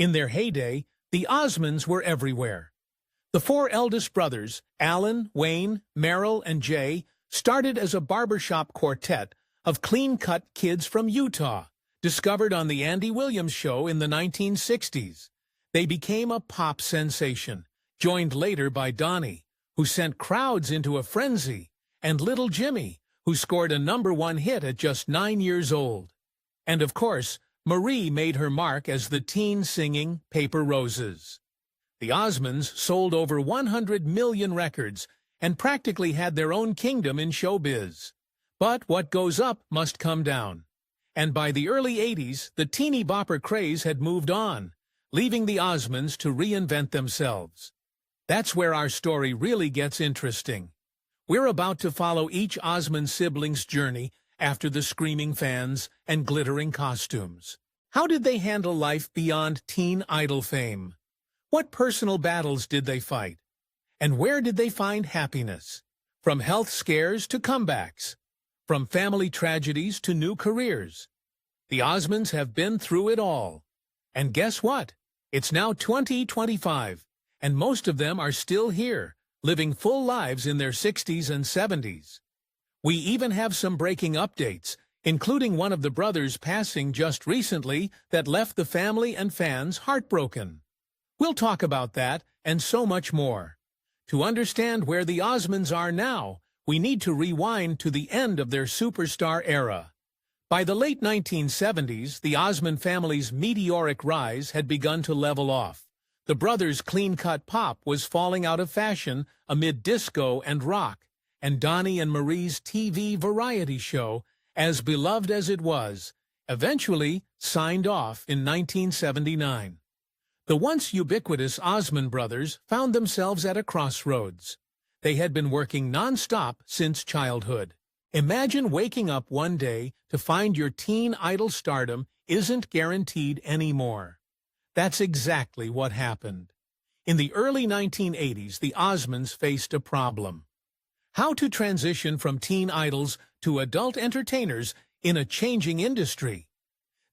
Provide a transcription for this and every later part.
In their heyday, the Osmonds were everywhere. The four eldest brothers, Allan, Wayne, Merrill, and Jay, started as a barbershop quartet of clean-cut kids from Utah, discovered on the Andy Williams Show in the 1960s. They became a pop sensation, joined later by Donny, who sent crowds into a frenzy, and little Jimmy, who scored a #1 hit at just 9 years old. And of course, Marie made her mark as the teen singing Paper Roses. The Osmonds sold over 100 million records and practically had their own kingdom in showbiz. But what goes up must come down. And by the early 80s, the teeny bopper craze had moved on, leaving the Osmonds to reinvent themselves. That's where our story really gets interesting. We're about to follow each Osmond sibling's journey after the screaming fans and glittering costumes. How did they handle life beyond teen idol fame? What personal battles did they fight? And where did they find happiness? From health scares to comebacks. From family tragedies to new careers. The Osmonds have been through it all. And guess what? It's now 2025, and most of them are still here, living full lives in their 60s and 70s. We even have some breaking updates, including one of the brothers passing just recently that left the family and fans heartbroken. We'll talk about that and so much more. To understand where the Osmonds are now, we need to rewind to the end of their superstar era. By the late 1970s, the Osmond family's meteoric rise had begun to level off. The brothers' clean-cut pop was falling out of fashion amid disco and rock, and Donny and Marie's TV variety show, as beloved as it was, eventually signed off in 1979. The once ubiquitous Osmond brothers found themselves at a crossroads. They had been working non-stop since childhood. Imagine waking up one day to find your teen idol stardom isn't guaranteed anymore. That's exactly what happened. In the early 1980s, the Osmonds faced a problem. How to transition from teen idols to adult entertainers in a changing industry.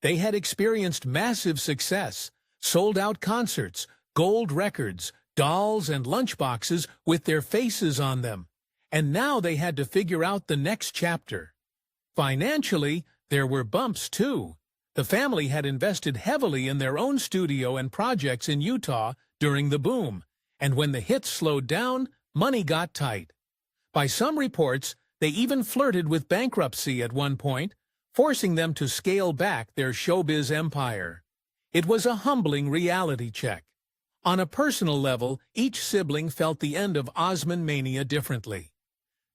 They had experienced massive success, sold-out concerts, gold records, dolls and lunchboxes with their faces on them, and now they had to figure out the next chapter. Financially, there were bumps too. The family had invested heavily in their own studio and projects in Utah during the boom, and when the hits slowed down, money got tight. By some reports, they even flirted with bankruptcy at one point, forcing them to scale back their showbiz empire. It was a humbling reality check. On a personal level, each sibling felt the end of Osmond mania differently.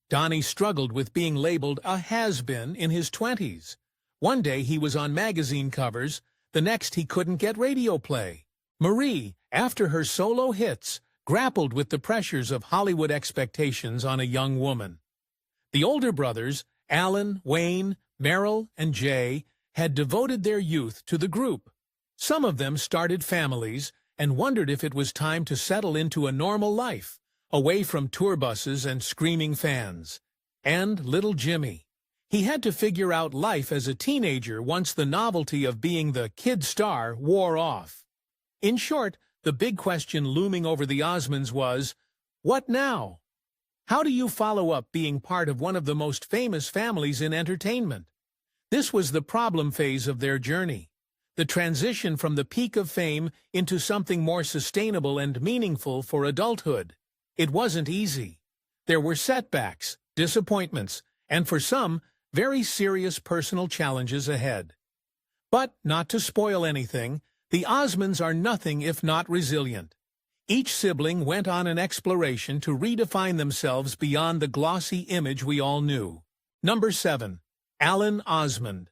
Donny struggled with being labeled a has-been in his 20s. One day he was on magazine covers, the next he couldn't get radio play. Marie, after her solo hits, grappled with the pressures of Hollywood expectations on a young woman. The older brothers, Allan, Wayne, Merrill, and Jay, had devoted their youth to the group. Some of them started families and wondered if it was time to settle into a normal life, away from tour buses and screaming fans. And little Jimmy. He had to figure out life as a teenager once the novelty of being the kid star wore off. In short, the big question looming over the Osmonds was, what now? How do you follow up being part of one of the most famous families in entertainment? This was the problem phase of their journey. The transition from the peak of fame into something more sustainable and meaningful for adulthood. It wasn't easy. There were setbacks, disappointments, and for some, very serious personal challenges ahead. But, not to spoil anything, the Osmonds are nothing if not resilient. Each sibling went on an exploration to redefine themselves beyond the glossy image we all knew. Number 7. Allan Osmond.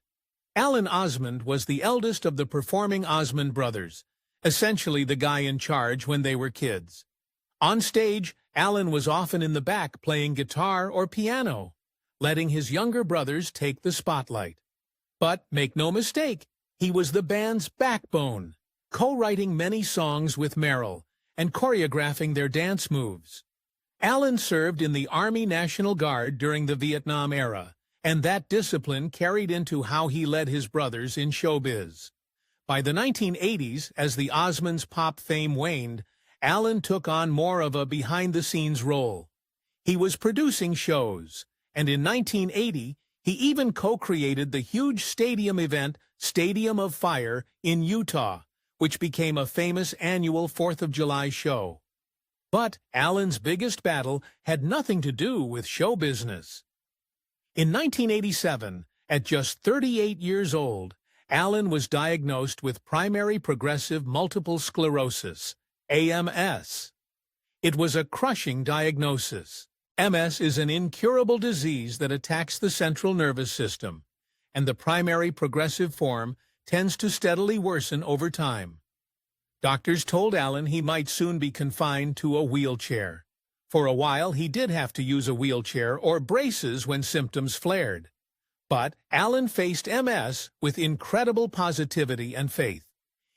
Allan Osmond was the eldest of the performing Osmond brothers, essentially the guy in charge when they were kids. On stage, Allan was often in the back playing guitar or piano, letting his younger brothers take the spotlight. But make no mistake, he was the band's backbone, co-writing many songs with Merrill and choreographing their dance moves. Allan served in the Army National Guard during the Vietnam era, and that discipline carried into how he led his brothers in showbiz. By the 1980s, as the Osmonds' pop fame waned, Allan took on more of a behind-the-scenes role. He was producing shows, and in 1980, he even co-created the huge stadium event Stadium of Fire in Utah, which became a famous annual 4th of July show. But Allan's biggest battle had nothing to do with show business. In 1987, at just 38 years old, Allan was diagnosed with primary progressive multiple sclerosis, AMS. It was a crushing diagnosis. MS is an incurable disease that attacks the central nervous system, and the primary progressive form tends to steadily worsen over time. Doctors told Allan he might soon be confined to a wheelchair. For a while, he did have to use a wheelchair or braces when symptoms flared. But Allan faced MS with incredible positivity and faith.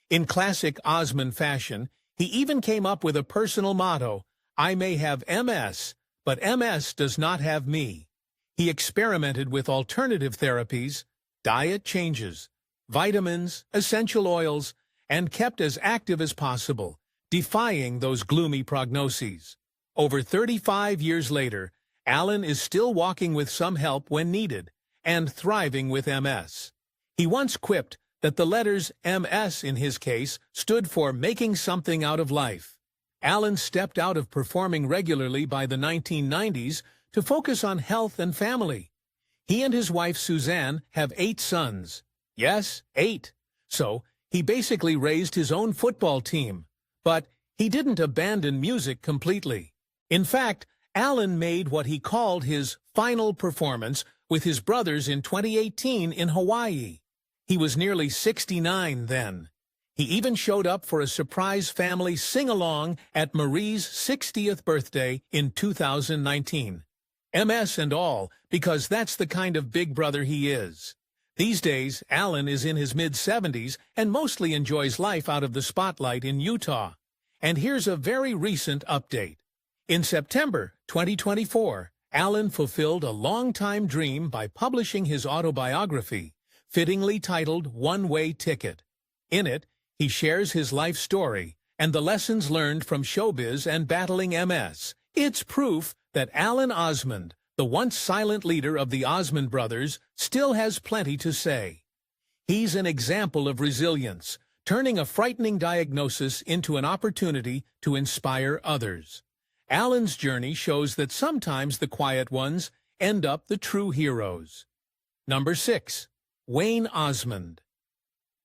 In classic Osmond fashion, he even came up with a personal motto, "I may have MS, but MS does not have me." He experimented with alternative therapies, diet changes, vitamins, essential oils, and kept as active as possible, defying those gloomy prognoses. Over 35 years later, Allan is still walking with some help when needed, and thriving with MS. He once quipped that the letters MS in his case stood for making something out of life. Allan stepped out of performing regularly by the 1990s to focus on health and family. He and his wife Suzanne have 8 sons. Yes, 8. So, he basically raised his own football team. But he didn't abandon music completely. In fact, Allan made what he called his final performance with his brothers in 2018 in Hawaii. He was nearly 69 then. He even showed up for a surprise family sing-along at Marie's 60th birthday in 2019. MS and all, because that's the kind of big brother he is. These days, Allan is in his mid-70s and mostly enjoys life out of the spotlight in Utah. And here's a very recent update. In September 2024, Allan fulfilled a long-time dream by publishing his autobiography, fittingly titled One-Way Ticket. In it, he shares his life story and the lessons learned from showbiz and battling MS. It's proof that Allan Osmond, the once silent leader of the Osmond brothers, still has plenty to say. He's an example of resilience, turning a frightening diagnosis into an opportunity to inspire others. Allan's journey shows that sometimes the quiet ones end up the true heroes. Number 6. Wayne Osmond.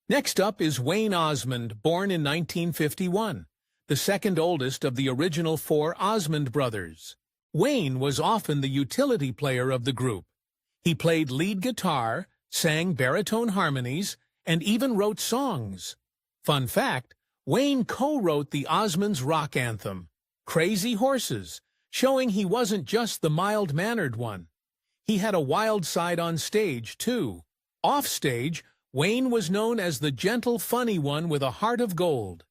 Next up is Wayne Osmond, born in 1951, the second oldest of the original 4 Osmond brothers. Wayne was often the utility player of the group. He played lead guitar, sang baritone harmonies, and even wrote songs. Fun fact, Wayne co-wrote the Osmonds' rock anthem, Crazy Horses, showing he wasn't just the mild-mannered one. He had a wild side on stage, too. Off stage, Wayne was known as the gentle, funny one with a heart of gold.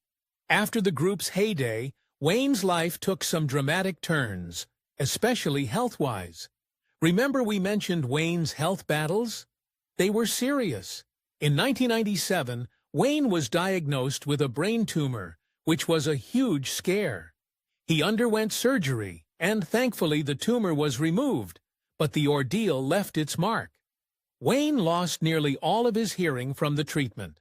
After the group's heyday, Wayne's life took some dramatic turns, especially health-wise. Remember we mentioned Wayne's health battles? They were serious. In 1997, Wayne was diagnosed with a brain tumor, which was a huge scare. He underwent surgery, and thankfully the tumor was removed, but the ordeal left its mark. Wayne lost nearly all of his hearing from the treatment.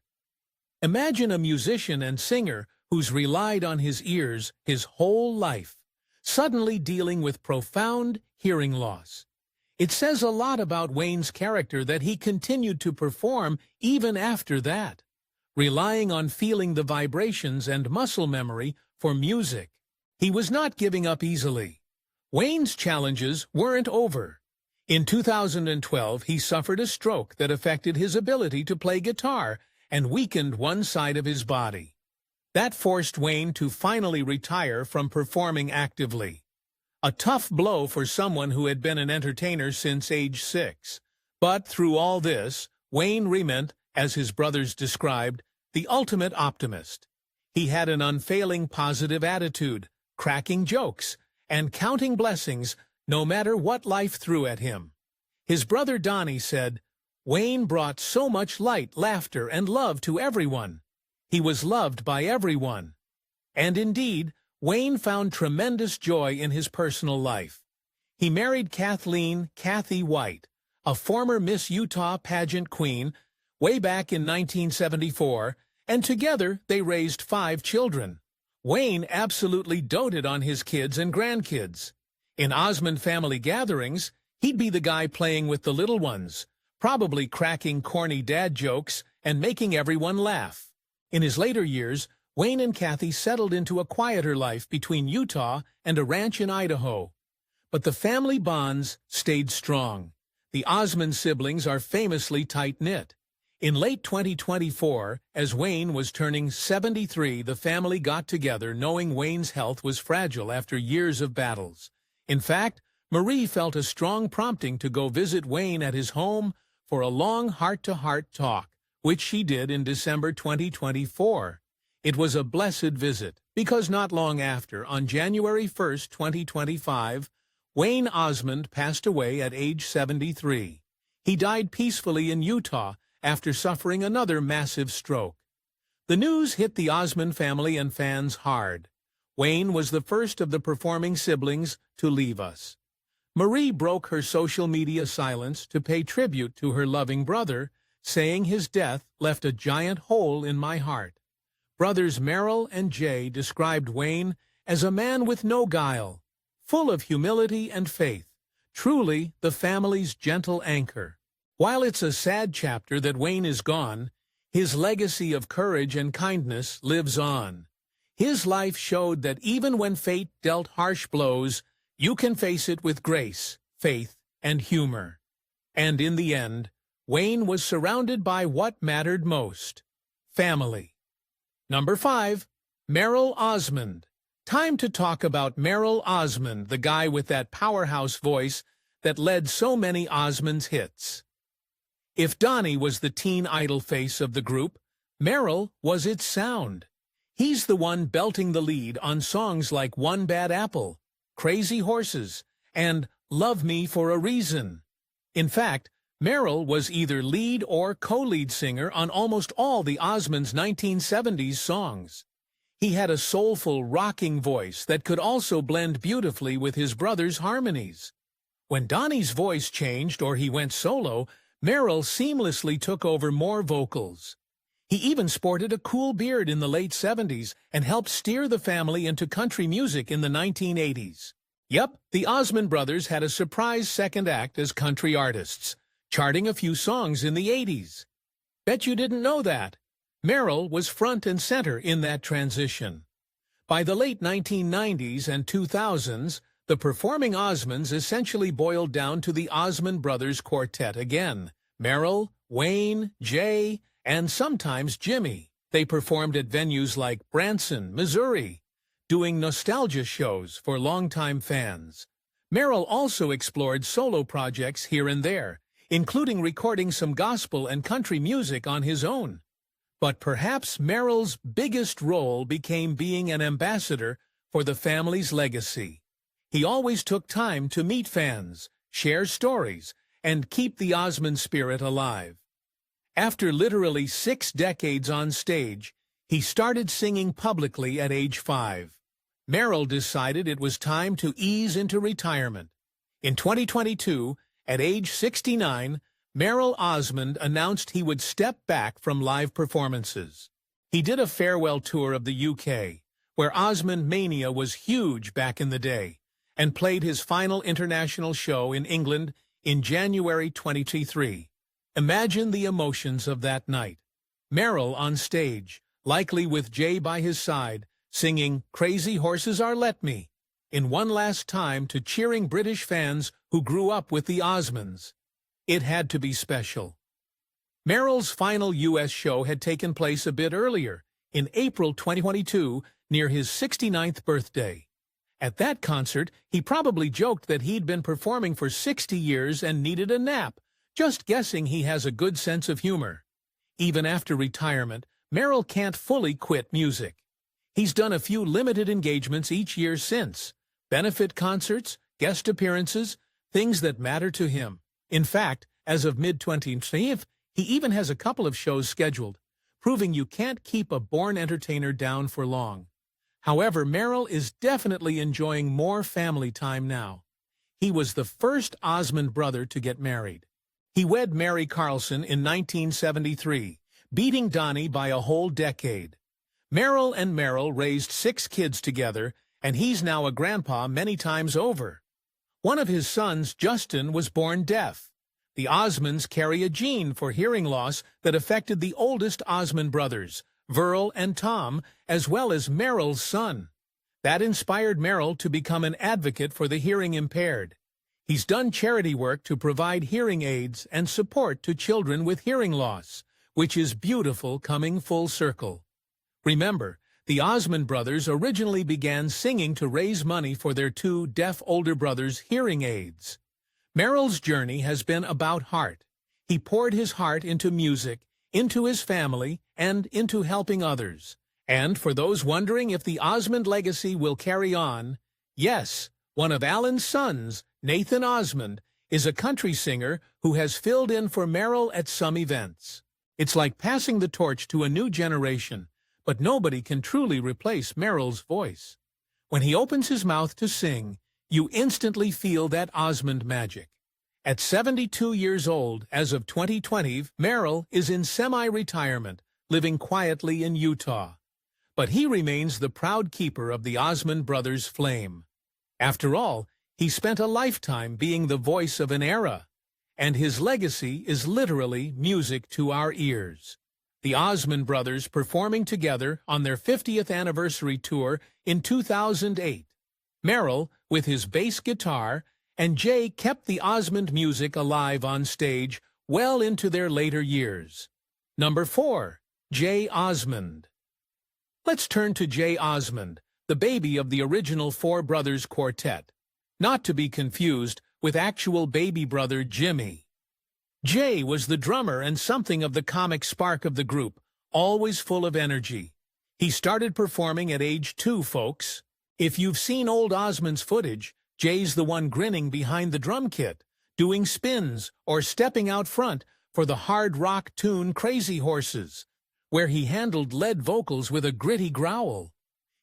Imagine a musician and singer who's relied on his ears his whole life, suddenly dealing with profound hearing loss. It says a lot about Wayne's character that he continued to perform even after that, relying on feeling the vibrations and muscle memory for music. He was not giving up easily. Wayne's challenges weren't over. In 2012, he suffered a stroke that affected his ability to play guitar and weakened one side of his body. That forced Wayne to finally retire from performing actively. A tough blow for someone who had been an entertainer since age 6. But through all this, Wayne remained, as his brothers described, the ultimate optimist. He had an unfailing positive attitude, cracking jokes, and counting blessings no matter what life threw at him. His brother Donny said, Wayne brought so much light, laughter, and love to everyone. He was loved by everyone. And indeed, Wayne found tremendous joy in his personal life. He married Kathleen "Kathy" White, a former Miss Utah pageant queen, way back in 1974, and together they raised 5 children. Wayne absolutely doted on his kids and grandkids. In Osmond family gatherings, he'd be the guy playing with the little ones, probably cracking corny dad jokes and making everyone laugh. In his later years, Wayne and Kathy settled into a quieter life between Utah and a ranch in Idaho. But the family bonds stayed strong. The Osmond siblings are famously tight-knit. In late 2024, as Wayne was turning 73, the family got together knowing Wayne's health was fragile after years of battles. In fact, Marie felt a strong prompting to go visit Wayne at his home for a long heart-to-heart talk, which she did in December 2024. It was a blessed visit, because not long after, on January 1, 2025, Wayne Osmond passed away at age 73. He died peacefully in Utah after suffering another massive stroke. The news hit the Osmond family and fans hard. Wayne was the first of the performing siblings to leave us. Marie broke her social media silence to pay tribute to her loving brother, saying his death left a giant hole in my heart. Brothers Merrill and Jay described Wayne as a man with no guile, full of humility and faith, truly the family's gentle anchor. While it's a sad chapter that Wayne is gone, his legacy of courage and kindness lives on. His life showed that even when fate dealt harsh blows, you can face it with grace, faith, and humor. And in the end, Wayne was surrounded by what mattered most: family. Number 5. Merrill Osmond. Time to talk about Merrill Osmond, the guy with that powerhouse voice that led so many Osmonds hits. If Donny was the teen idol face of the group, Merrill was its sound. He's the one belting the lead on songs like One Bad Apple, Crazy Horses, and Love Me for a Reason. In fact, Merrill was either lead or co-lead singer on almost all the Osmonds' 1970s songs. He had a soulful, rocking voice that could also blend beautifully with his brother's harmonies. When Donny's voice changed or he went solo, Merrill seamlessly took over more vocals. He even sported a cool beard in the late 70s and helped steer the family into country music in the 1980s. Yep, the Osmond brothers had a surprise second act as country artists, charting a few songs in the 80s. Bet you didn't know that. Merrill was front and center in that transition. By the late 1990s and 2000s, the performing Osmonds essentially boiled down to the Osmond Brothers Quartet again. Merrill, Wayne, Jay, and sometimes Jimmy. They performed at venues like Branson, Missouri, doing nostalgia shows for longtime fans. Merrill also explored solo projects here and there, including recording some gospel and country music on his own. But perhaps Merrill's biggest role became being an ambassador for the family's legacy. He always took time to meet fans, share stories, and keep the Osmond spirit alive. After literally 6 decades on stage, he started singing publicly at age 5. Merrill decided it was time to ease into retirement. In 2022, at age 69, Merrill Osmond announced he would step back from live performances. He did a farewell tour of the UK, where Osmond Mania was huge back in the day, and played his final international show in England in January 2023. Imagine the emotions of that night. Merrill on stage, likely with Jay by his side, singing Crazy Horses Are Let Me, in one last time to cheering British fans who grew up with the Osmonds. It had to be special. Merrill's final U.S. show had taken place a bit earlier, in April 2022, near his 69th birthday. At that concert, he probably joked that he'd been performing for 60 years and needed a nap, just guessing he has a good sense of humor. Even after retirement, Merrill can't fully quit music. He's done a few limited engagements each year since, benefit concerts, guest appearances, things that matter to him. In fact, As of mid-2020, he even has a couple of shows scheduled, proving you can't keep a born entertainer down for long. However, Merrill is definitely enjoying more family time now. He was the first Osmond brother to get married. He wed Mary Carlson in 1973, beating Donny by a whole decade. Merrill and Merrill raised 6 kids together, and he's now a grandpa many times over. One of his sons, Justin, was born deaf. The Osmonds carry a gene for hearing loss that affected the oldest Osmond brothers, Verl and Tom, as well as Merrill's son. That inspired Merrill to become an advocate for the hearing impaired. He's done charity work to provide hearing aids and support to children with hearing loss, which is beautiful coming full circle. Remember, the Osmond brothers originally began singing to raise money for their 2 deaf older brothers' hearing aids. Merrill's journey has been about heart. He poured his heart into music, into his family, and into helping others. And for those wondering if the Osmond legacy will carry on, yes, one of Allan's sons, Nathan Osmond, is a country singer who has filled in for Merrill at some events. It's like passing the torch to a new generation, but nobody can truly replace Merrill's voice. When he opens his mouth to sing, you instantly feel that Osmond magic. At 72 years old, as of 2020, Merrill is in semi-retirement, living quietly in Utah. But he remains the proud keeper of the Osmond brothers' flame. After all, he spent a lifetime being the voice of an era, and his legacy is literally music to our ears. The Osmond brothers performing together on their 50th anniversary tour in 2008. Merrill, with his bass guitar, and Jay kept the Osmond music alive on stage well into their later years. Number 4. Jay Osmond. Let's turn to Jay Osmond, the baby of the original 4 Brothers Quartet, not to be confused with actual baby brother Jimmy. Jay was the drummer and something of the comic spark of the group, always full of energy. He started performing at age 2, folks. If you've seen old Osmond's footage, Jay's the one grinning behind the drum kit, doing spins or stepping out front for the hard rock tune Crazy Horses, where he handled lead vocals with a gritty growl.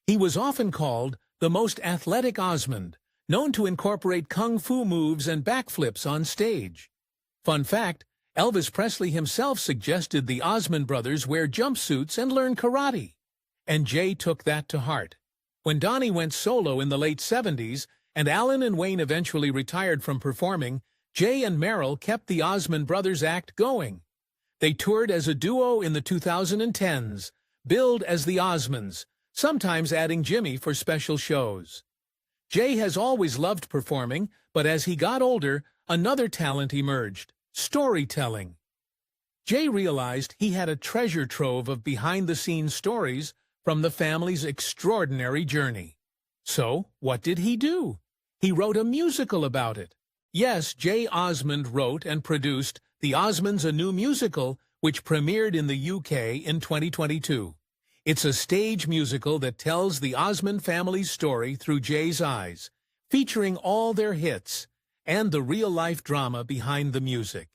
He was often called the most athletic Osmond, known to incorporate kung fu moves and backflips on stage. Fun fact, Elvis Presley himself suggested the Osmond brothers wear jumpsuits and learn karate. And Jay took that to heart. When Donny went solo in the late 70s, and Allan and Wayne eventually retired from performing, Jay and Merrill kept the Osmond brothers act going. They toured as a duo in the 2010s, billed as the Osmonds, sometimes adding Jimmy for special shows. Jay has always loved performing, but as he got older, another talent emerged: storytelling. Jay realized he had a treasure trove of behind-the-scenes stories from the family's extraordinary journey. So, what did he do? He wrote a musical about it. Yes, Jay Osmond wrote and produced The Osmonds: A New Musical, which premiered in the UK in 2022. It's a stage musical that tells the Osmond family's story through Jay's eyes, featuring all their hits and the real-life drama behind the music.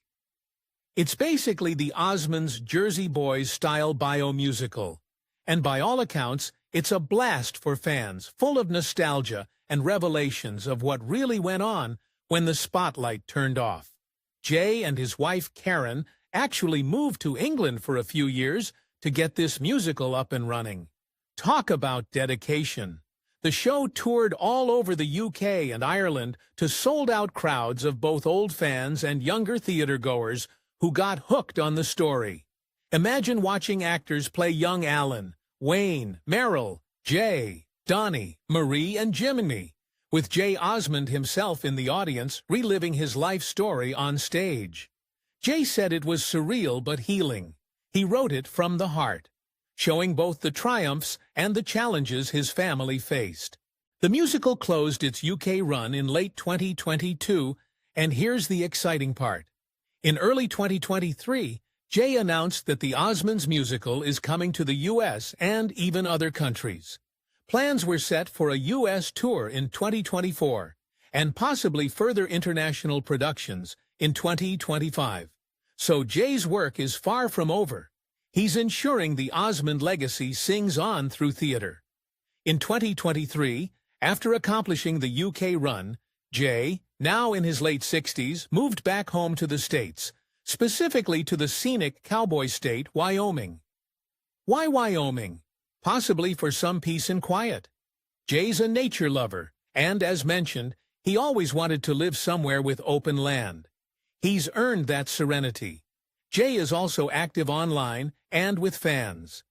It's basically the Osmonds' Jersey Boys-style bio-musical, and by all accounts, it's a blast for fans, full of nostalgia and revelations of what really went on when the spotlight turned off. Jay and his wife Karen actually moved to England for a few years to get this musical up and running. Talk about dedication. The show toured all over the UK and Ireland to sold-out crowds of both old fans and younger theater-goers who got hooked on the story. Imagine watching actors play young Allan, Wayne, Merrill, Jay, Donny, Marie, and Jiminy, with Jay Osmond himself in the audience reliving his life story on stage. Jay said it was surreal but healing. He wrote it from the heart, showing both the triumphs and the challenges his family faced. The musical closed its UK run in late 2022, and here's the exciting part. In early 2023, Jay announced that the Osmonds musical is coming to the US and even other countries. Plans were set for a US tour in 2024, and possibly further international productions, in 2025. So Jay's work is far from over. He's ensuring the Osmond legacy sings on through theater. In 2023, after accomplishing the UK run, Jay, now in his late 60s, moved back home to the States, specifically to the scenic cowboy state, Wyoming. Why Wyoming? Possibly for some peace and quiet. Jay's a nature lover, and as mentioned, he always wanted to live somewhere with open land. He's earned that serenity. Jay is also active online and with fans.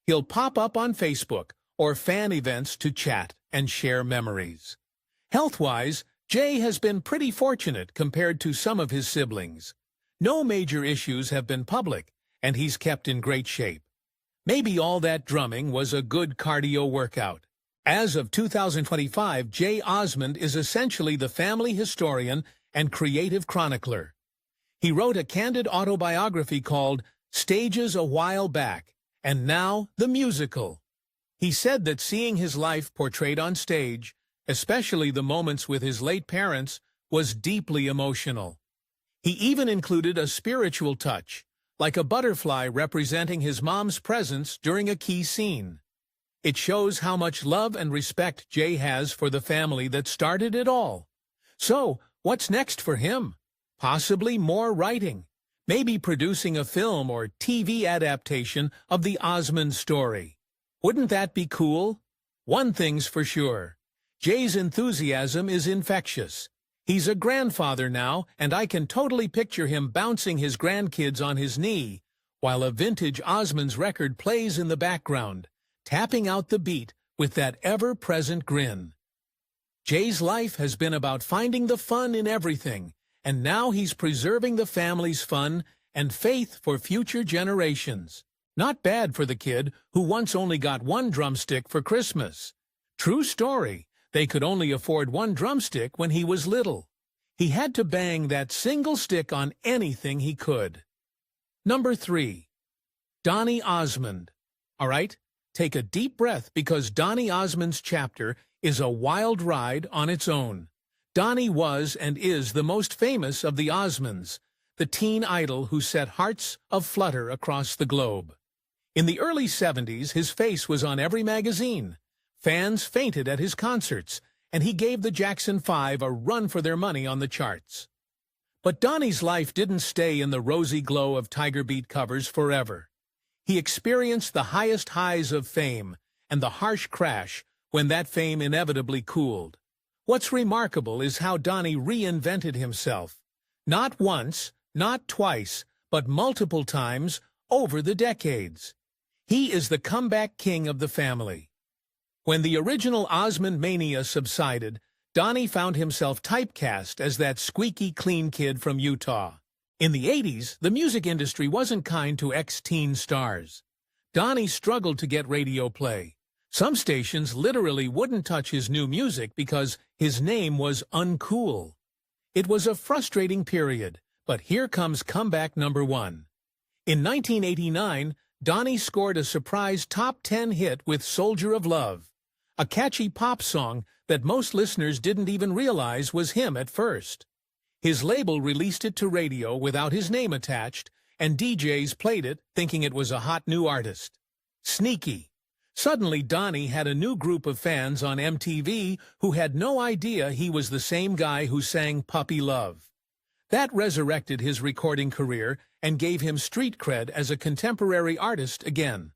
He'll pop up on Facebook or fan events to chat and share memories. Health-wise, Jay has been pretty fortunate compared to some of his siblings. No major issues have been public, and he's kept in great shape. Maybe all that drumming was a good cardio workout. As of 2025, Jay Osmond is essentially the family historian and creative chronicler. He wrote a candid autobiography called Stages a while back, and now the musical. He said that seeing his life portrayed on stage, especially the moments with his late parents, was deeply emotional. He even included a spiritual touch, like a butterfly representing his mom's presence during a key scene. It shows how much love and respect Jay has for the family that started it all. So, what's next for him? Possibly more writing, maybe producing a film or TV adaptation of the Osmond story. Wouldn't that be cool? One thing's for sure. Jay's enthusiasm is infectious. He's a grandfather now, and I can totally picture him bouncing his grandkids on his knee, while a vintage Osmonds record plays in the background, tapping out the beat with that ever-present grin. Jay's life has been about finding the fun in everything, and now he's preserving the family's fun and faith for future generations. Not bad for the kid who once only got one drumstick for Christmas. True story. They could only afford one drumstick when he was little. He had to bang that single stick on anything he could. Number 3. Donny Osmond. All right, take a deep breath because Donny Osmond's chapter is a wild ride on its own. Donny was and is the most famous of the Osmonds, the teen idol who set hearts aflutter across the globe. In the early 70s, his face was on every magazine. Fans fainted at his concerts, and he gave the Jackson 5 a run for their money on the charts. But Donny's life didn't stay in the rosy glow of Tiger Beat covers forever. He experienced the highest highs of fame and the harsh crash when that fame inevitably cooled. What's remarkable is how Donny reinvented himself. Not once, not twice, but multiple times over the decades. He is the comeback king of the family. When the original Osmond mania subsided, Donny found himself typecast as that squeaky clean kid from Utah. In the 80s, the music industry wasn't kind to ex-teen stars. Donny struggled to get radio play. Some stations literally wouldn't touch his new music because his name was uncool. It was a frustrating period, but here comes comeback number 1. In 1989, Donny scored a surprise top 10 hit with Soldier of Love, a catchy pop song that most listeners didn't even realize was him at first. His label released it to radio without his name attached, and DJs played it thinking it was a hot new artist. Sneaky. Suddenly, Donny had a new group of fans on MTV who had no idea he was the same guy who sang Puppy Love. That resurrected his recording career and gave him street cred as a contemporary artist again.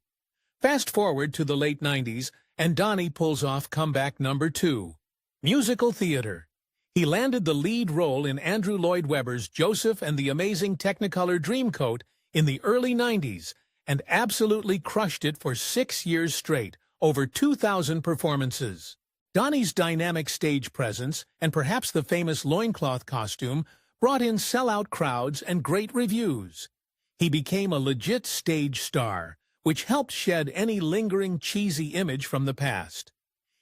Fast forward to the late 90s, and Donny pulls off comeback number 2, musical theater. He landed the lead role in Andrew Lloyd Webber's Joseph and the Amazing Technicolor Dreamcoat in the early 90s and absolutely crushed it for 6 years straight, over 2,000 performances. Donny's dynamic stage presence and perhaps the famous loincloth costume brought in sellout crowds and great reviews. He became a legit stage star, which helped shed any lingering cheesy image from the past.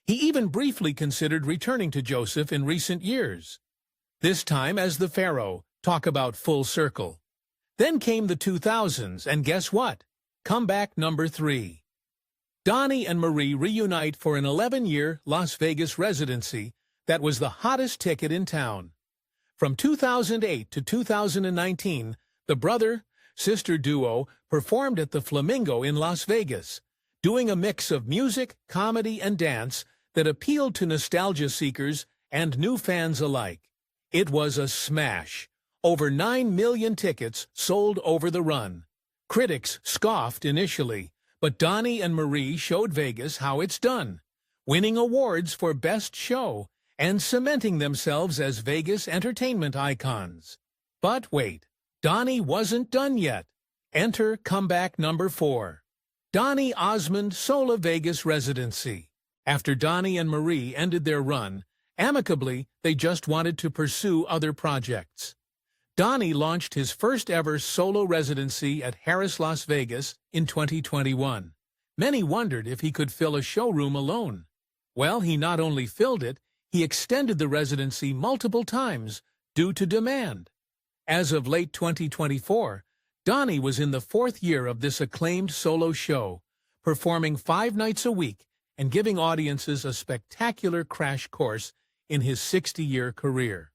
He even briefly considered returning to Joseph in recent years. This time as the Pharaoh, talk about full circle. Then came the 2000s, and guess what? Comeback number 3. Donny and Marie reunite for an 11-year Las Vegas residency that was the hottest ticket in town. From 2008 to 2019, the brother-sister duo performed at the Flamingo in Las Vegas, doing a mix of music, comedy, and dance that appealed to nostalgia seekers and new fans alike. It was a smash. Over 9 million tickets sold over the run. Critics scoffed initially, but Donny and Marie showed Vegas how it's done, winning awards for Best Show and cementing themselves as Vegas entertainment icons. But wait, Donny wasn't done yet. Enter comeback number 4. Donny Osmond Sola Vegas Residency. After Donny and Marie ended their run, amicably, they just wanted to pursue other projects. Donny launched his first-ever solo residency at Harrah's Las Vegas in 2021. Many wondered if he could fill a showroom alone. Well, he not only filled it, he extended the residency multiple times due to demand. As of late 2024, Donny was in the 4th year of this acclaimed solo show, performing 5 nights a week and giving audiences a spectacular crash course in his 60-year career.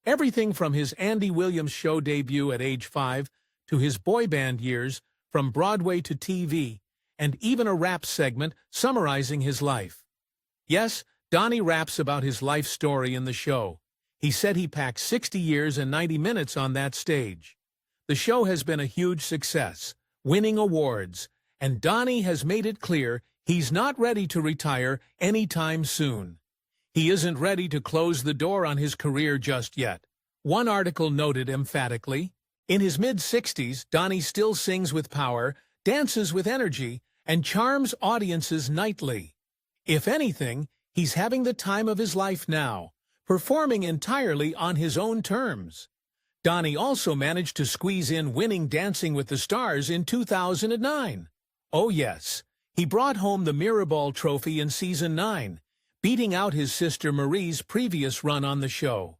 Everything from his Andy Williams show debut at age 5 to his boy band years, from Broadway to TV, and even a rap segment summarizing his life. Yes, Donny raps about his life story in the show. He said he packed 60 years and 90 minutes on that stage. The show has been a huge success, winning awards, and Donny has made it clear he's not ready to retire anytime soon. He isn't ready to close the door on his career just yet. One article noted emphatically, in his mid-60s, Donny still sings with power, dances with energy, and charms audiences nightly. If anything, he's having the time of his life now, performing entirely on his own terms. Donny also managed to squeeze in winning Dancing with the Stars in 2009. Oh yes, he brought home the Mirrorball Trophy in Season 9, beating out his sister Marie's previous run on the show.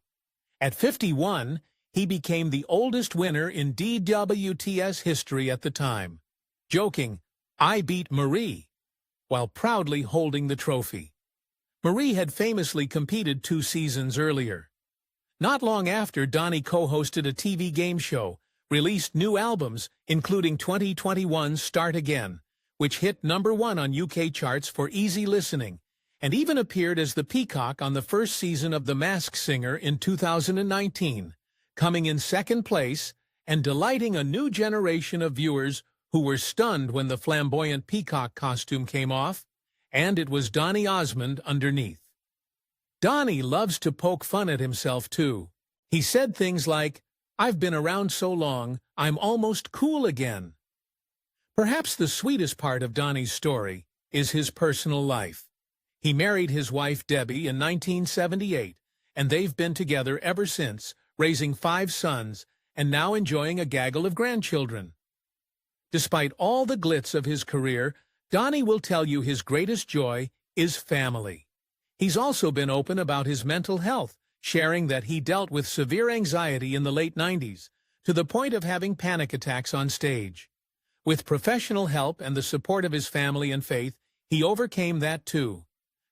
At 51, he became the oldest winner in DWTS history at the time, joking, "I beat Marie," while proudly holding the trophy. Marie had famously competed 2 seasons earlier. Not long after, Donny co-hosted a TV game show, released new albums, including 2021's Start Again, which hit #1 on UK charts for easy listening, and even appeared as the Peacock on the first season of The Masked Singer in 2019, coming in 2nd place and delighting a new generation of viewers who were stunned when the flamboyant peacock costume came off, and it was Donny Osmond underneath. Donny loves to poke fun at himself, too. He said things like, "I've been around so long, I'm almost cool again." Perhaps the sweetest part of Donny's story is his personal life. He married his wife Debbie in 1978, and they've been together ever since, raising 5 sons and now enjoying a gaggle of grandchildren. Despite all the glitz of his career, Donny will tell you his greatest joy is family. He's also been open about his mental health, sharing that he dealt with severe anxiety in the late 90s, to the point of having panic attacks on stage. With professional help and the support of his family and faith, he overcame that too.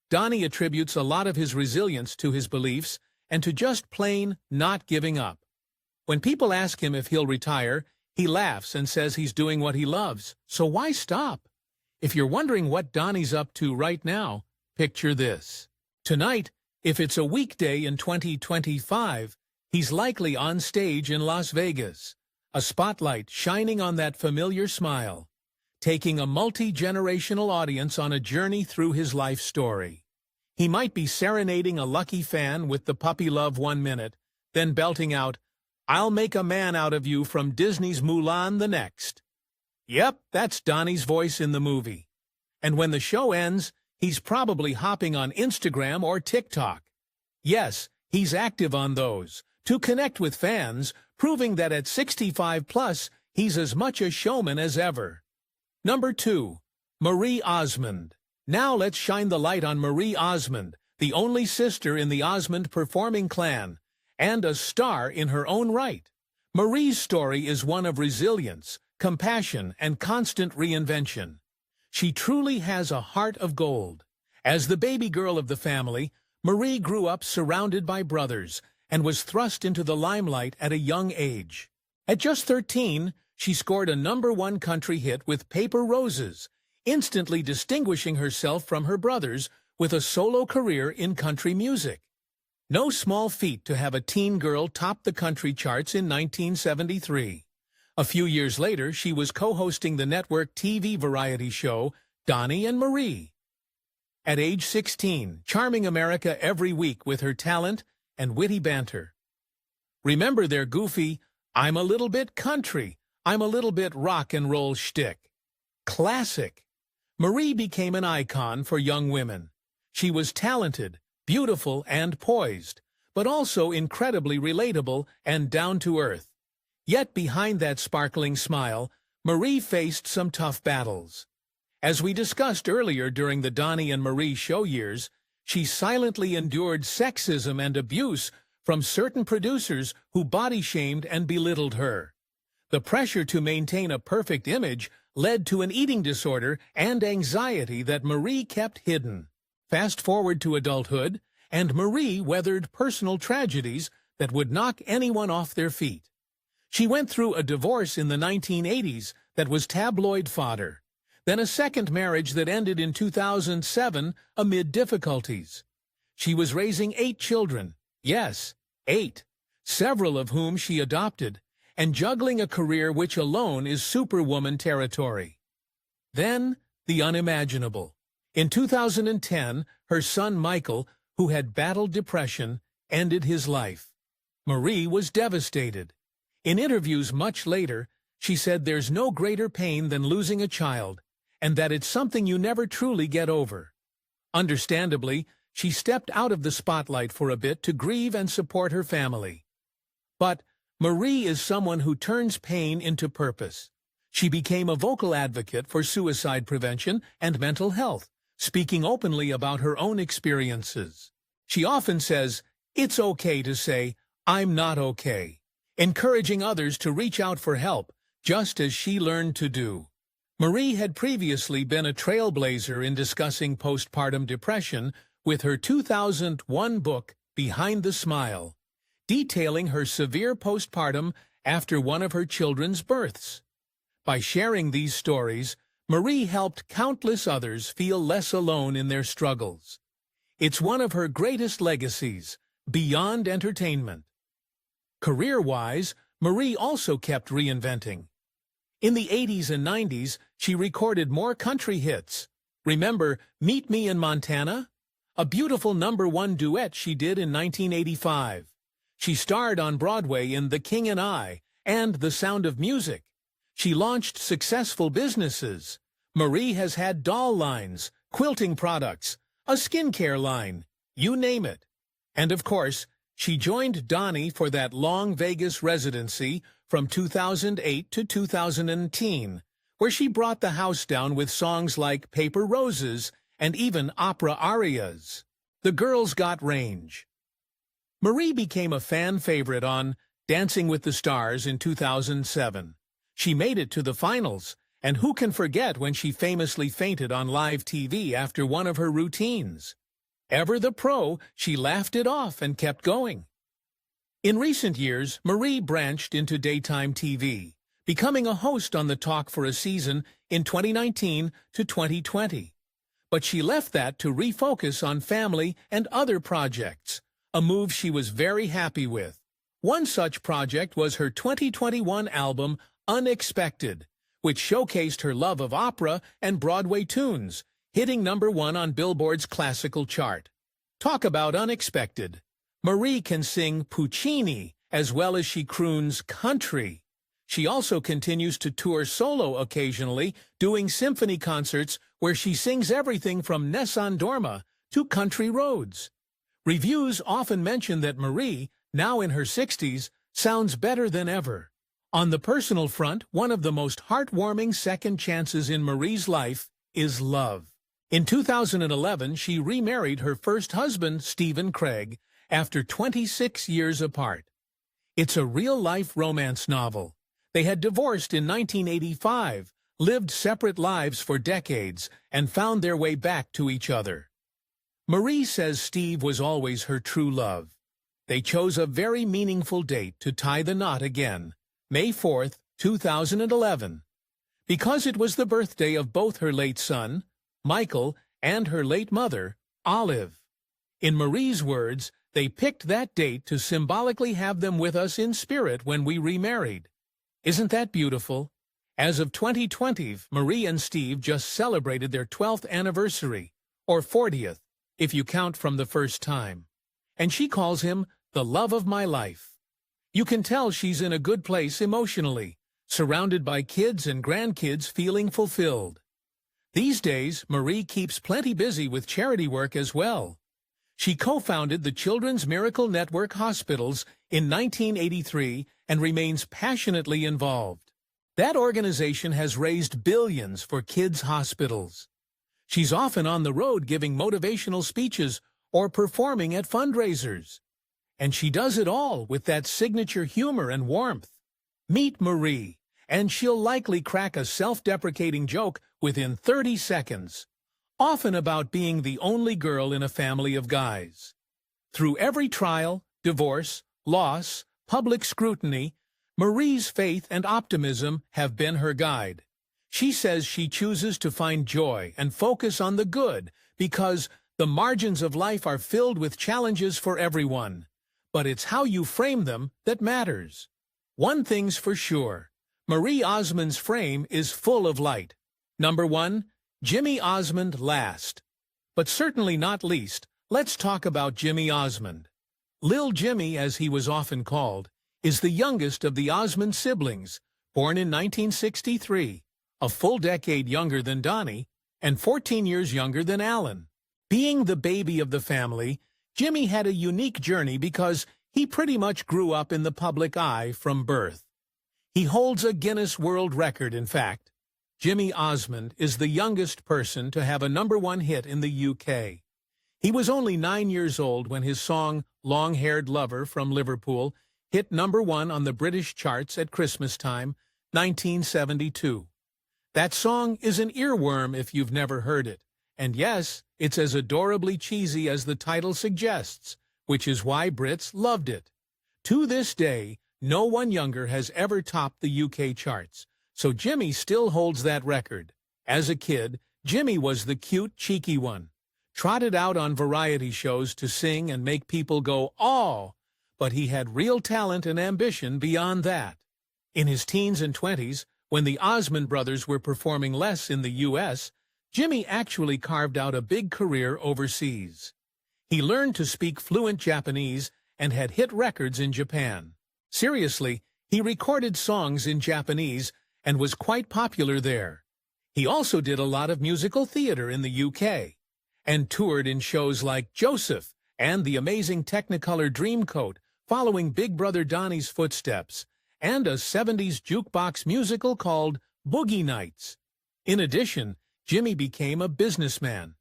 Donny attributes a lot of his resilience to his beliefs and to just plain not giving up. When people ask him if he'll retire, he laughs and says he's doing what he loves, so why stop? If you're wondering what Donny's up to right now, picture this. Tonight, if it's a weekday in 2025, he's likely on stage in Las Vegas, a spotlight shining on that familiar smile, taking a multi-generational audience on a journey through his life story. He might be serenading a lucky fan with the Puppy Love 1 minute, then belting out, "I'll make a man out of you" from Disney's Mulan the next. Yep, that's Donny's voice in the movie. And when the show ends, he's probably hopping on Instagram or TikTok. Yes, he's active on those, to connect with fans, proving that at 65 plus, he's as much a showman as ever. Number 2. Merrill Osmond. Now let's shine the light on Merrill Osmond, the only sister in the Osmond performing clan, and a star in her own right. Marie's story is one of resilience, compassion, and constant reinvention. She truly has a heart of gold. As the baby girl of the family, Marie grew up surrounded by brothers, and was thrust into the limelight at a young age. At just 13, she scored a #1 country hit with Paper Roses, instantly distinguishing herself from her brothers with a solo career in country music. No small feat to have a teen girl top the country charts in 1973. A few years later, she was co-hosting the network TV variety show Donny and Marie. At age 16, charming America every week with her talent and witty banter. Remember their goofy, "I'm a little bit country, I'm a little bit rock and roll" shtick. Classic. Marie became an icon for young women. She was talented, beautiful, and poised, but also incredibly relatable and down-to-earth. Yet behind that sparkling smile, Marie faced some tough battles. As we discussed earlier during the Donny and Marie show years, she silently endured sexism and abuse from certain producers who body-shamed and belittled her. The pressure to maintain a perfect image led to an eating disorder and anxiety that Marie kept hidden. Fast forward to adulthood, and Marie weathered personal tragedies that would knock anyone off their feet. She went through a divorce in the 1980s that was tabloid fodder, then a second marriage that ended in 2007 amid difficulties. She was raising 8 children, yes, 8, several of whom she adopted, and juggling a career which alone is superwoman territory. Then, the unimaginable. In 2010, her son Michael, who had battled depression, ended his life. Marie was devastated. In interviews much later, she said there's no greater pain than losing a child, and that it's something you never truly get over. Understandably, she stepped out of the spotlight for a bit to grieve and support her family. But Marie is someone who turns pain into purpose. She became a vocal advocate for suicide prevention and mental health, speaking openly about her own experiences. She often says, "It's okay to say, I'm not okay," encouraging others to reach out for help, just as she learned to do. Marie had previously been a trailblazer in discussing postpartum depression with her 2001 book, Behind the Smile, detailing her severe postpartum after one of her children's births. By sharing these stories, Marie helped countless others feel less alone in their struggles. It's one of her greatest legacies, beyond entertainment. Career-wise, Marie also kept reinventing. In the 80s and 90s, she recorded more country hits. Remember Meet Me in Montana? A beautiful #1 duet she did in 1985. She starred on Broadway in The King and I and The Sound of Music. She launched successful businesses. Marie has had doll lines, quilting products, a skincare line, you name it. And of course, she joined Donny for that long Vegas residency from 2008 to 2010, where she brought the house down with songs like Paper Roses and even opera arias. The girl's got range. Marie became a fan favorite on Dancing with the Stars in 2007. She made it to the finals, and who can forget when she famously fainted on live TV after one of her routines? Ever the pro, she laughed it off and kept going. In recent years, Marie branched into daytime TV, becoming a host on The Talk for a season in 2019 to 2020. But she left that to refocus on family and other projects, a move she was very happy with. One such project was her 2021 album, Unexpected, which showcased her love of opera and Broadway tunes, hitting #1 on Billboard's classical chart. Talk about unexpected. Marie can sing Puccini as well as she croons country. She also continues to tour solo occasionally, doing symphony concerts where she sings everything from Nessun Dorma to Country Roads. Reviews often mention that Marie, now in her 60s, sounds better than ever. On the personal front, one of the most heartwarming second chances in Marie's life is love. In 2011, she remarried her first husband, Stephen Craig, after 26 years apart. It's a real-life romance novel. They had divorced in 1985, lived separate lives for decades, and found their way back to each other. Marie says Steve was always her true love. They chose a very meaningful date to tie the knot again, May 4th, 2011. Because it was the birthday of both her late son, Michael, and her late mother, Olive. In Marie's words, they picked that date to symbolically have them with us in spirit when we remarried. Isn't that beautiful? As of 2020, Marie and Steve just celebrated their 12th anniversary, or 40th, if you count from the first time. And she calls him the love of my life. You can tell she's in a good place emotionally, surrounded by kids and grandkids feeling fulfilled. These days, Marie keeps plenty busy with charity work as well. She co-founded the Children's Miracle Network Hospitals in 1983 and remains passionately involved. That organization has raised billions for kids' hospitals. She's often on the road giving motivational speeches or performing at fundraisers. And she does it all with that signature humor and warmth. Meet Marie, and she'll likely crack a self-deprecating joke within 30 seconds. Often about being the only girl in a family of guys. Through every trial, divorce, loss, public scrutiny, Marie's faith and optimism have been her guide. She says she chooses to find joy and focus on the good because the margins of life are filled with challenges for everyone. But it's how you frame them that matters. One thing's for sure, Marie Osmond's frame is full of light. Number 1. Jimmy Osmond last. But certainly not least, let's talk about Jimmy Osmond. Lil Jimmy, as he was often called, is the youngest of the Osmond siblings, born in 1963, a full decade younger than Donny, and 14 years younger than Allan. Being the baby of the family, Jimmy had a unique journey because he pretty much grew up in the public eye from birth. He holds a Guinness World Record, in fact. Jimmy Osmond is the youngest person to have a #1 hit in the UK. He was only 9 years old when his song Long-Haired Lover from Liverpool hit #1 on the British charts at Christmas time, 1972. That song is an earworm if you've never heard it. And yes, it's as adorably cheesy as the title suggests, which is why Brits loved it. To this day, no one younger has ever topped the UK charts. So Jimmy still holds that record. As a kid, Jimmy was the cute, cheeky one, trotted out on variety shows to sing and make people go, "Aw!" But he had real talent and ambition beyond that. In his teens and 20s, when the Osmond brothers were performing less in the U.S., Jimmy actually carved out a big career overseas. He learned to speak fluent Japanese and had hit records in Japan. Seriously, he recorded songs in Japanese and was quite popular there. He also did a lot of musical theater in the UK, and toured in shows like Joseph and The Amazing Technicolor Dreamcoat, following Big Brother Donny's footsteps, and a 70s jukebox musical called Boogie Nights. In addition, Jimmy became a businessman.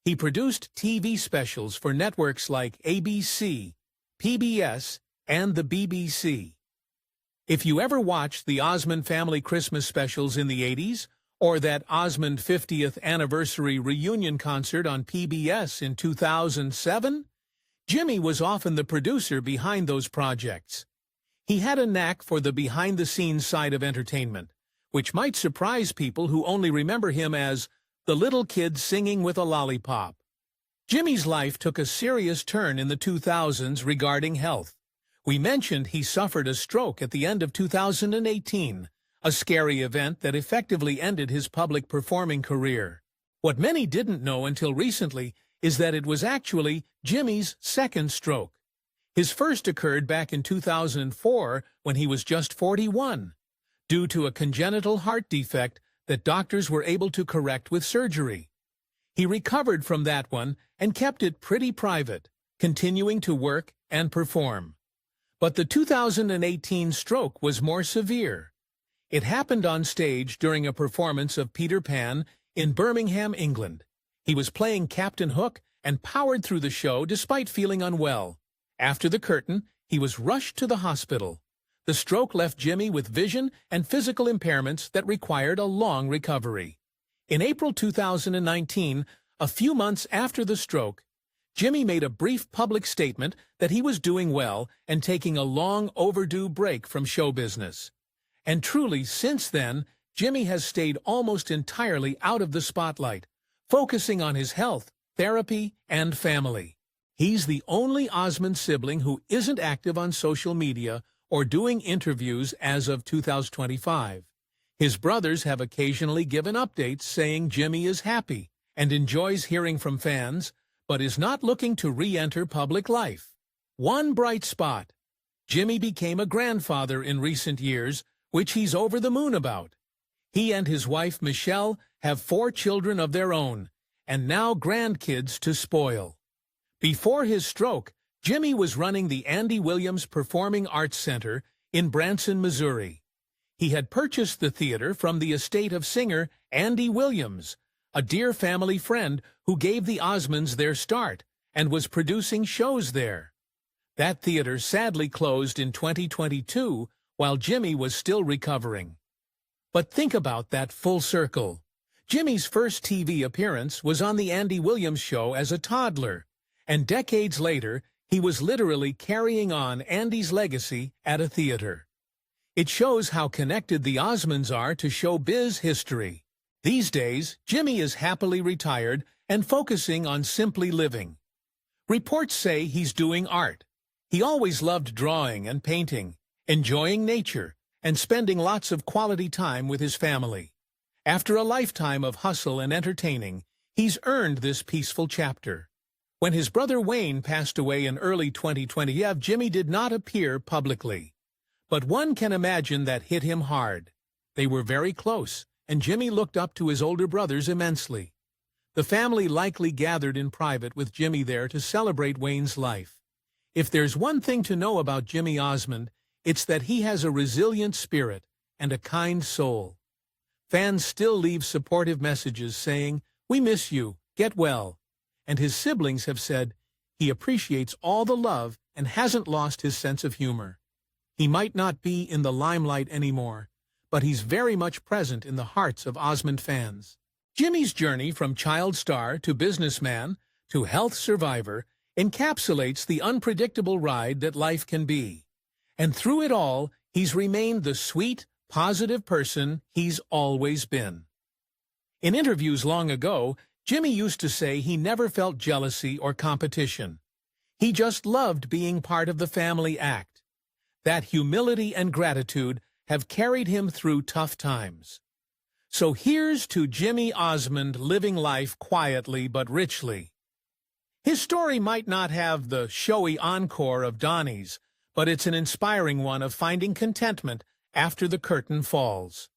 He produced TV specials for networks like ABC, PBS, and the BBC. If you ever watched the Osmond family Christmas specials in the 80s, or that Osmond 50th anniversary reunion concert on PBS in 2007, Jimmy was often the producer behind those projects. He had a knack for the behind-the-scenes side of entertainment, which might surprise people who only remember him as the little kid singing with a lollipop. Jimmy's life took a serious turn in the 2000s regarding health. We mentioned he suffered a stroke at the end of 2018, a scary event that effectively ended his public performing career. What many didn't know until recently is that it was actually Jimmy's second stroke. His first occurred back in 2004 when he was just 41, due to a congenital heart defect that doctors were able to correct with surgery. He recovered from that one and kept it pretty private, continuing to work and perform. But the 2018 stroke was more severe. It happened on stage during a performance of Peter Pan in Birmingham, England. He was playing Captain Hook and powered through the show despite feeling unwell. After the curtain, he was rushed to the hospital. The stroke left Jimmy with vision and physical impairments that required a long recovery. In April 2019, a few months after the stroke, Jimmy made a brief public statement that he was doing well and taking a long overdue break from show business. And truly, since then, Jimmy has stayed almost entirely out of the spotlight, focusing on his health, therapy, and family. He's the only Osmond sibling who isn't active on social media or doing interviews as of 2025. His brothers have occasionally given updates saying Jimmy is happy and enjoys hearing from fans, but is not looking to re-enter public life. One bright spot: Jimmy became a grandfather in recent years, which he's over the moon about. He and his wife Michelle have 4 children of their own, and now grandkids to spoil. Before his stroke, Jimmy was running the Andy Williams Performing Arts Center in Branson, Missouri. He had purchased the theater from the estate of singer Andy Williams, a dear family friend who gave the Osmonds their start and was producing shows there. That theater sadly closed in 2022 while Jimmy was still recovering. But think about that full circle. Jimmy's first TV appearance was on the Andy Williams Show as a toddler, and decades later, he was literally carrying on Andy's legacy at a theater. It shows how connected the Osmonds are to showbiz history. These days, Jimmy is happily retired and focusing on simply living. Reports say he's doing art. He always loved drawing and painting, enjoying nature, and spending lots of quality time with his family. After a lifetime of hustle and entertaining, he's earned this peaceful chapter. When his brother Wayne passed away in early 2020, Jimmy did not appear publicly. But one can imagine that hit him hard. They were very close, and Jimmy looked up to his older brothers immensely. The family likely gathered in private with Jimmy there to celebrate Wayne's life. If there's one thing to know about Jimmy Osmond, it's that he has a resilient spirit and a kind soul. Fans still leave supportive messages saying, "We miss you, get well." And his siblings have said he appreciates all the love and hasn't lost his sense of humor. He might not be in the limelight anymore, but he's very much present in the hearts of Osmond fans. Jimmy's journey from child star to businessman to health survivor encapsulates the unpredictable ride that life can be. And through it all, he's remained the sweet, positive person he's always been. In interviews long ago, Jimmy used to say he never felt jealousy or competition. He just loved being part of the family act. That humility and gratitude have carried him through tough times. So here's to Jimmy Osmond living life quietly but richly. His story might not have the showy encore of Donny's, but it's an inspiring one of finding contentment after the curtain falls.